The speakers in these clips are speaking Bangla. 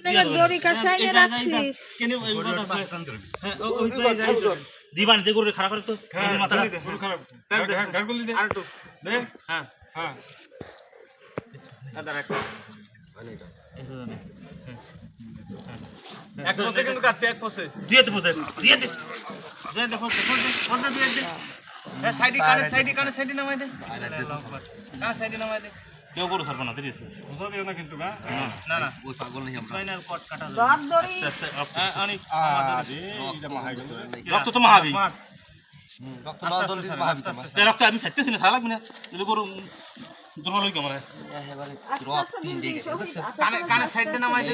থেকে দড়ি কাছাইয়ে রাখছিস দিবান দে গরু খারাপ করে তো মাথা গরু খারাপ ঘাট গুলি দে আর একটু দে হ্যাঁ হ্যাঁ আদার একটা এক পয়সা কিন্তু কাটতে এক পয়সা দিয়ে দে দিয়ে দে দিয়ে দে পয়সা দিয়ে দে এ সাইডে কানে নামাই দে কানে সাইডে নামাই দে কেউ গরু ছাড়বো না দিয়েছে বুঝা দিও না কিন্তু না না ওই পাগল নেই আমরা স্পাইনাল কট কাটা যাবে রাত দড়ি অনেক আরে এটা মাহাই রক্ত তো মাহাবি রক্ত না দলদি মাহাবি তে রক্ত আমি ছাড়তেছি না খারাপ লাগবে না এলে গরু দুর্বল হই কেমন এবারে রক তিন দিকে কানে সাইড দে নামাই দে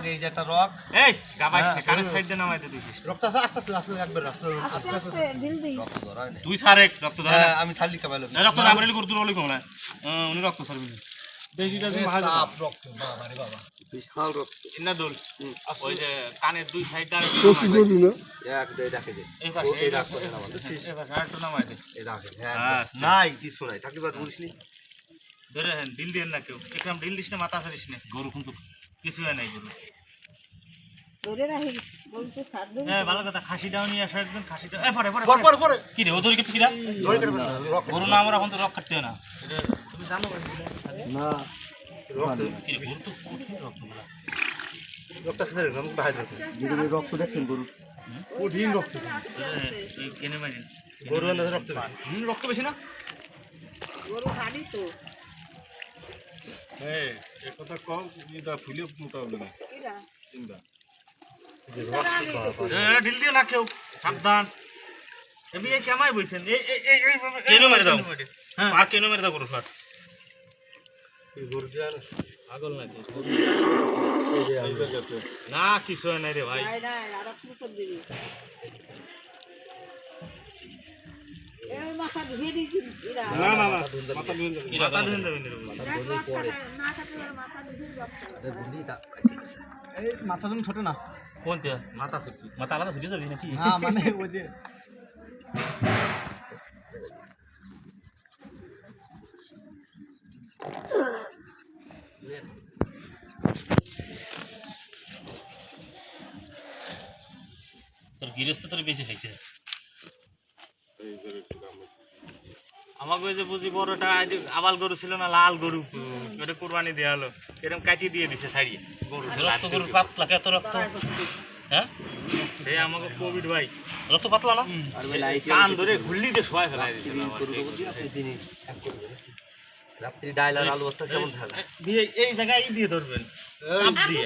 এই যেটা রক এই গাবাইস না কানে সাইড দে নামাই দে দিছিস রক্ত আস্তে আস্তে একবার রক্ত আস্তে জলদি রক্ত ধরায় না তুই ছাড় রক্ত ধরে হ্যাঁ আমি খালি কামাইলো রক্ত না বলে গরু দুর্বল হই কেমন উনি রক্ত ছাড়বে বেশিটা তুমি মাহাই সাপ রক্ত বাবা রে বাবা বিশাল রক্ত ইন্না দোল ওই যে কানের দুই সাইড আর এক দুই রাখে দে এই পাশে এই রাখ করে নামাই এবার আরেকটু নামাই দে এই রাখে হ্যাঁ নাই কিছু নাই থাকলে বাদ বলিসনি ধরে ঢিল দেন না কেউ একদম ঢিল দিস না মাথা ছাড়িস না গরু কিন্তু কিছু হয় নাই গরু ধরে রাখি বলতে ছাড় দে হ্যাঁ ভালো কথা খাসিটাও নিয়ে আসো একদম খাসিটা এই পরে পরে কি রে ও দড়ি কেটে কিরা ধরে কেটে রক্ত গরু না আমরা এখন তো রক কাটতে হয় না এটা তুমি জানো না রক্ত কি রে গরু তো কঠিন রক্তগুলা রক্ত খেতে গম বাহাই যাচ্ছে যদি রক্ত দেখছেন গরু কঠিন রক্ত এই কেনে মাইন গরু আন্দাজে রক্ত রক্ত বেশি না গরু হাড়ি তো এই এই কথা কম এটা ফুলে মোটা হবে না কিরা চিন্তা রক্ত ঢিল দিও না কেউ সাবধান এবি এই কেমাই বইছেন এই কেন মেরে দাও আর কেন মেরে দাও গরু ফাট গরু জান পাগল নাকি এই যে আমরা কাছে না কিছু হয় নাই রে ভাই নাই নাই আর একটু সব দিবি এই মাথা ধুয়ে দিবি কিরা না না না মাথা ধুয়ে কি মাথা রাখা ধুয়ে দেবেন রে না কাটলে মাথা ধুয়ে আরে বুড়িটা এই মাথা তুমি ছোট না কোনটা মাথা ছোট মাথা আলাদা ছুটে যাবি নাকি না মানে ওই যে তোর গৃহস্থ তোর বেশি খাইছে আমাকে ওই যে বুঝি বড়টা আবাল গরু ছিল না লাল গরু ওটা কুরবানি দেওয়া হলো এরকম কাটি দিয়ে দিছে ছাড়িয়ে গরু রক্ত গরুর পাতলা কত রক্ত হ্যাঁ সে আমাকে কোভিড ভাই রক্ত পাতলা না আর ওই লাইট কান ধরে ঘুরলি দিয়ে শোয়া ফেলাই দিছে গরু আপনি দিনে এক করবেন রাত্রি ডাইল আর আলু বস্তা কেমন থাকে দিয়ে এই জায়গায় দিয়ে ধরবেন চাপ দিয়ে